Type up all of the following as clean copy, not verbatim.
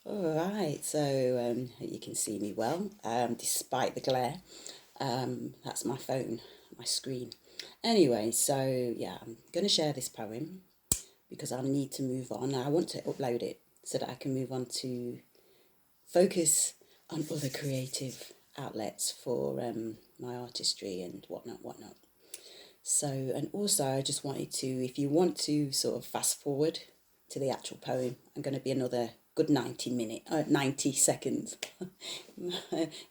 All right, so you can see me well, despite the glare. That's my phone, my screen. Anyway, so yeah, I'm going to share this poem because I need to move on. I want to upload it so that I can move on to focus on other creative outlets for my artistry and whatnot, whatnot. So, and also I just wanted to, if you want to sort of fast forward to the actual poem, I'm going to be another good 90 seconds.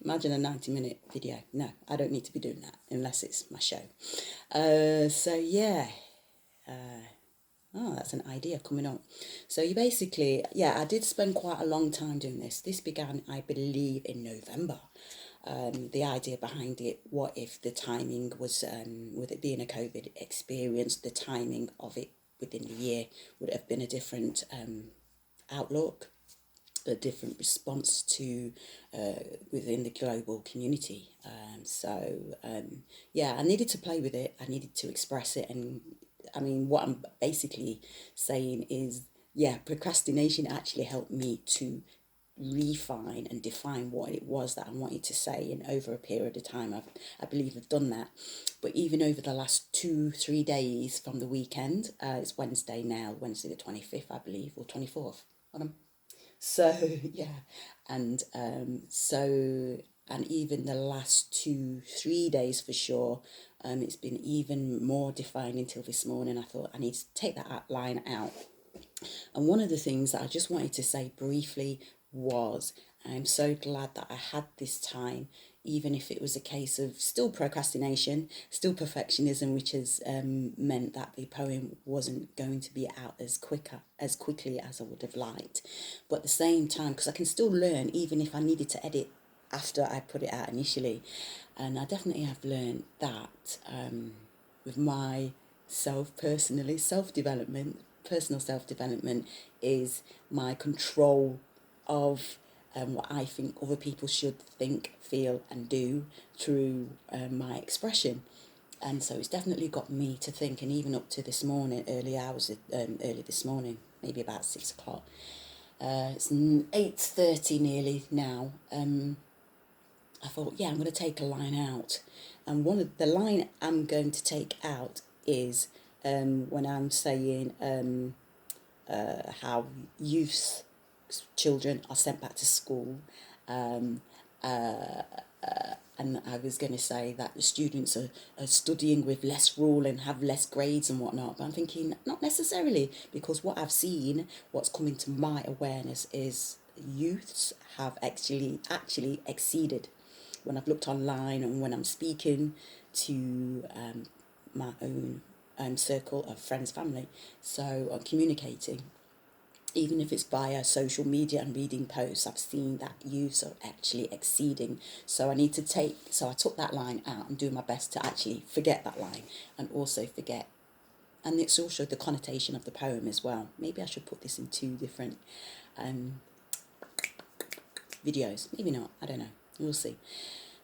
Imagine a 90-minute video. No, I don't need to be doing that unless it's my show. So yeah, oh, that's an idea coming up. So you basically, yeah, I did spend quite a long time doing this. This began, I believe, in November. The idea behind it, what if the timing was, with it being a COVID experience, the timing of it within the year would have been a different outlook, a different response to within the global community. Yeah, I needed to play with it. I needed to express it, and I mean, what I'm basically saying is, yeah, procrastination actually helped me to refine and define what it was that I wanted to say. And over a period of time, I believe I've done that. But even over the last 2, 3 days from the weekend, it's Wednesday now, Wednesday the 25th, I believe, or 24th. Hold on. So yeah, and and even the last 2, 3 days for sure, it's been even more defined until this morning. I thought I need to take that line out. And one of the things that I just wanted to say briefly was I'm so glad that I had this time, even if it was a case of still procrastination, still perfectionism, which has meant that the poem wasn't going to be out as quickly as I would have liked. But at the same time, because I can still learn, even if I needed to edit after I put it out initially. And I definitely have learned that with my personal self development is my control of what I think other people should think, feel, and do through my expression. And so it's definitely got me to think, and even up to this morning, early this morning, maybe about 6 o'clock. It's 8:30 nearly now. I thought, yeah, I'm going to take a line out. And one of the line I'm going to take out is when I'm saying how youths, children are sent back to school. Um, uh, and I was going to say that the students are studying with less rule and have less grades and whatnot. But I'm thinking, not necessarily, because what I've seen, what's coming to my awareness is youths have actually exceeded. When I've looked online and when I'm speaking to my own circle of friends, family, so communicating, even if it's via social media and reading posts, I've seen that youths are actually exceeding. So I took that line out and do my best to actually forget that line and also forget. And it's also the connotation of the poem as well. Maybe I should put this in two different videos. Maybe not. I don't know. We'll see.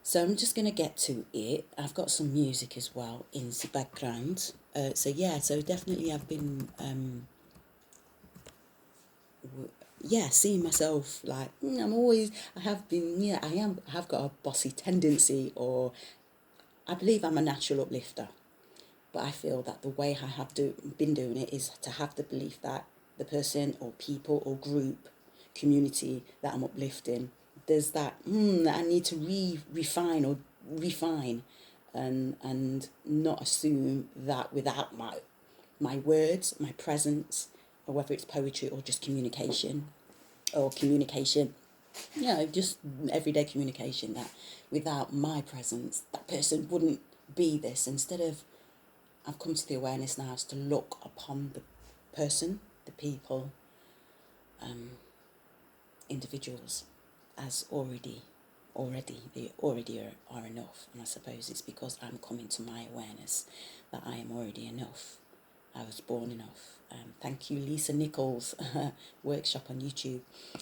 So I'm just going to get to it. I've got some music as well in the background. So definitely I've been seeing myself like I have got a bossy tendency, or I believe I'm a natural uplifter, but I feel that the way I have been doing it is to have the belief that the person or people or group community that I'm uplifting, there's that I need to refine and not assume that without my words, my presence, or whether it's poetry or just communication, just everyday communication, that without my presence, that person wouldn't be this. Instead of, I've come to the awareness now is to look upon the person, the people, individuals as they already are enough. And I suppose it's because I'm coming to my awareness that I am already enough. I was born enough. Thank you, Lisa Nichols, workshop on YouTube.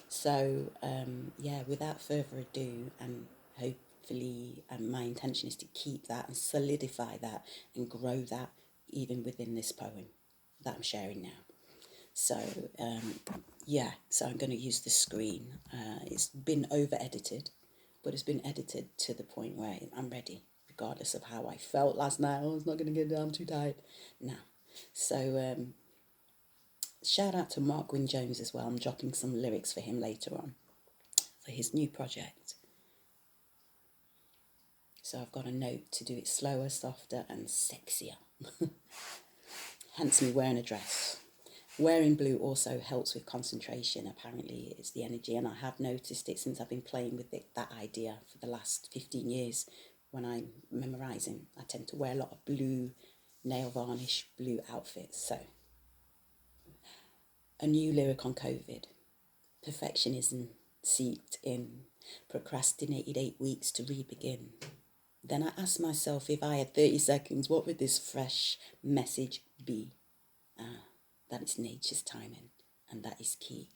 So, without further ado, and hopefully my intention is to keep that and solidify that and grow that even within this poem that I'm sharing now. So yeah, so I'm going to use the screen. It's been over edited, but it's been edited to the point where I'm ready, regardless of how I felt last night. Oh, it's not going to get down too tight. No. So shout out to Mark Gwyn Jones as well. I'm dropping some lyrics for him later on for his new project. So I've got a note to do it slower, softer and sexier. Hence me wearing a dress. Wearing blue also helps with concentration. Apparently it's the energy, and I have noticed it since I've been playing with that idea for the last 15 years. When I'm memorising, I tend to wear a lot of blue nail varnish, blue outfits. So a new lyric on COVID. Perfectionism seeped in, procrastinated 8 weeks to re-begin. Then I asked myself, if I had 30 seconds, what would this fresh message be? That is nature's timing, and that is key.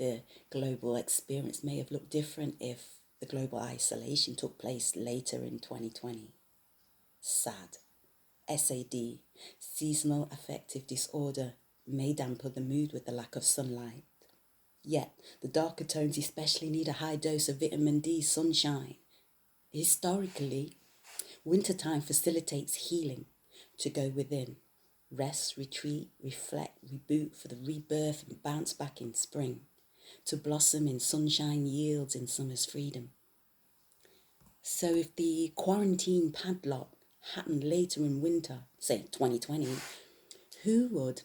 The global experience may have looked different if the global isolation took place later in 2020. SAD, SAD, seasonal affective disorder, may dampen the mood with the lack of sunlight. Yet, the darker tones especially need a high dose of vitamin D sunshine. Historically, wintertime facilitates healing to go within. Rest, retreat, reflect, reboot for the rebirth and bounce back in spring. To blossom in sunshine yields in summer's freedom. So if the quarantine padlock happened later in winter, say 2020, who would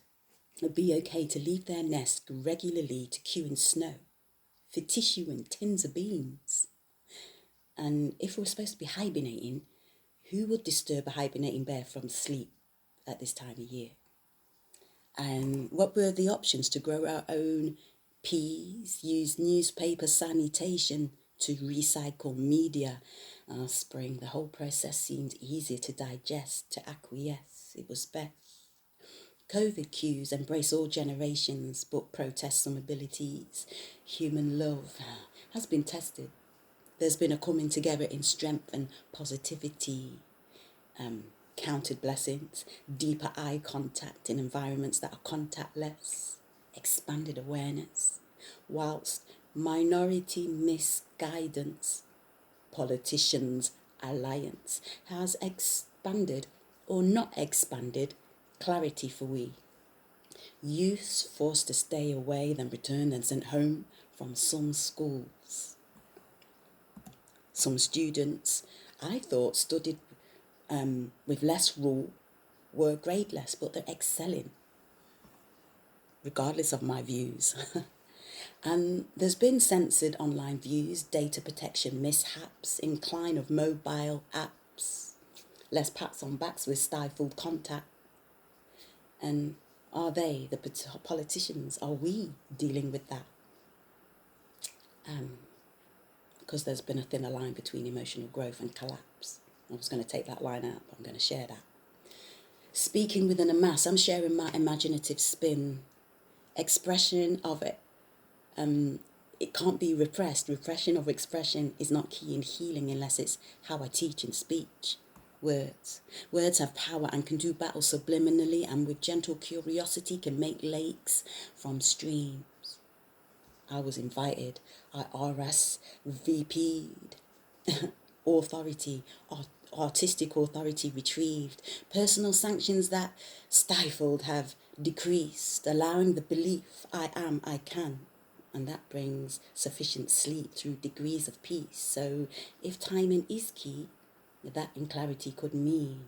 be okay to leave their nest regularly to queue in snow for tissue and tins of beans? And if we're supposed to be hibernating, who would disturb a hibernating bear from sleep at this time of year? And what were the options? To grow our own peas, use newspaper sanitation, to recycle media. Spring, the whole process seemed easier to digest, to acquiesce. It was best. COVID cues embrace all generations, but protest some abilities. Human love has been tested. There's been a coming together in strength and positivity. Counted blessings, deeper eye contact in environments that are contactless, expanded awareness, whilst minority misguidance, politicians' alliance has expanded or not expanded clarity for we. Youths forced to stay away, then returned and sent home from some schools. Some students, I thought, studied with less rule, were gradeless, but they're excelling, regardless of my views. And there's been censored online views, data protection mishaps, incline of mobile apps, less pats on backs with stifled contact. And are they, the politicians, are we dealing with that? Because there's been a thinner line between emotional growth and collapse. I was going to take that line out, but I'm going to share that. Speaking within a mass, I'm sharing my imaginative spin. Expression of it, it can't be repressed. Repression of expression is not key in healing unless it's how I teach in speech. Words have power and can do battle subliminally, and with gentle curiosity can make lakes from streams. I was invited. I RSVP'd. Authority, artistic authority retrieved. Personal sanctions that stifled have decreased, allowing the belief I am, I can. And that brings sufficient sleep through degrees of peace. So if timing is key, that in clarity could mean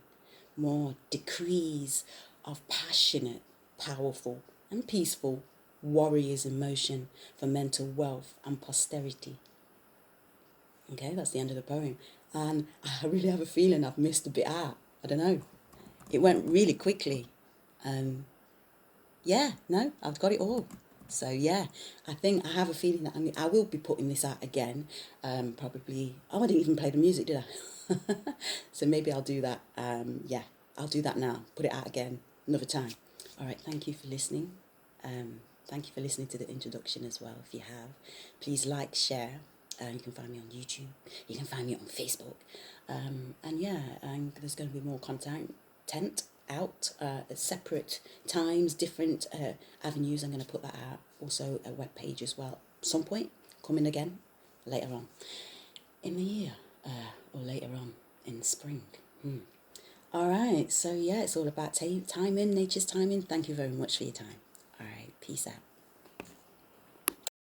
more decrees of passionate, powerful and peaceful warriors in motion for mental wealth and posterity. Okay, that's the end of the poem. And I really have a feeling I've missed a bit out. I don't know. It went really quickly. Yeah, no, I've got it all. So yeah, I think I have a feeling that I will be putting this out again. Probably, oh, I didn't even play the music, did I? So maybe I'll do that. Yeah, I'll do that now. Put it out again another time. All right, thank you for listening. Thank you for listening to the introduction as well. If you have, please like, share. You can find me on YouTube. You can find me on Facebook. And yeah, there's going to be more content out at separate times, different avenues. I'm going to put that out. Also a web page as well. Some point coming again later on in the year, or later on in spring. All right, so yeah, it's all about timing, nature's timing. Thank you very much for your time. All right, peace out.